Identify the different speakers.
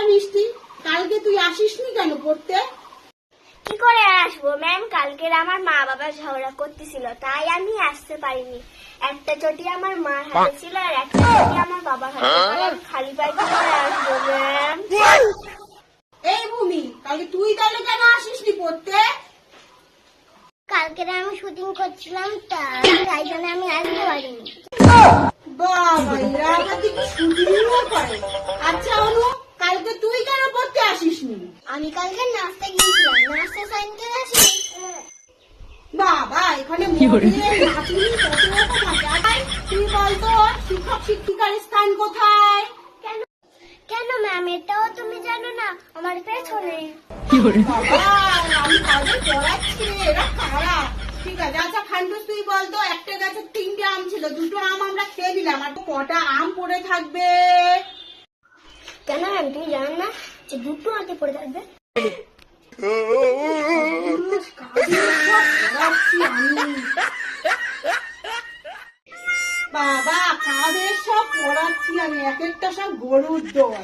Speaker 1: মিষ্টি, কালকে তুই আসিসনি কেন পড়তে?
Speaker 2: কি করে আসবো ম্যাম, কালকের আমার মা বাবা ঝগড়া করতেছিল তাই আমি আসতে পারিনি। একটা চটি আমার মার হাতে ছিল আর একটা চটি আমার বাবার হাতে, তাই আমি খালি পায়ে কি করে আসবো ম্যাম?
Speaker 1: এই ভূমি, কালকে তুই তাহলে কেন আসিসনি পড়তে?
Speaker 2: কালকে আমি শুটিং করছিলাম তাই জন্য আমি আসতে পারিনি।
Speaker 1: বাবা, এরা আবার দেখি শুটিংও করে। আচ্ছা অনু, কালকে তুই কেন পড়তে আসিসনি?
Speaker 2: আমি কালকে নাচতে গিয়েছিলাম, নাচতে সাইনকে আসি।
Speaker 1: বাবা, এখানে মরিয়ে নাচনি কত রকম মজা পাই। তুই বলতো শিক্ষক শিক্ষিকার স্থান কোথায়?
Speaker 2: কেন ম্যাম, এটাও তুমি জানো না? আমার পেছনে।
Speaker 1: বাবা, আমি কাজে পড়াচ্ছি রে, এরা কারা? ঠিক আছে, আচ্ছা খান্ডুস তুই বলতো একটা গাছে 3টে আম ছিল, 2টো আম আমরা খেয়ে দিলাম, আর কটা আম পড়ে থাকবে?
Speaker 2: কেন ম্যাম, তুমি জানো না যে দুটো হাতে পড়ে থাকবে?
Speaker 1: বাবা, কাদের সব পড়াচ্ছি আমি, এক একটা সব গরুর দল।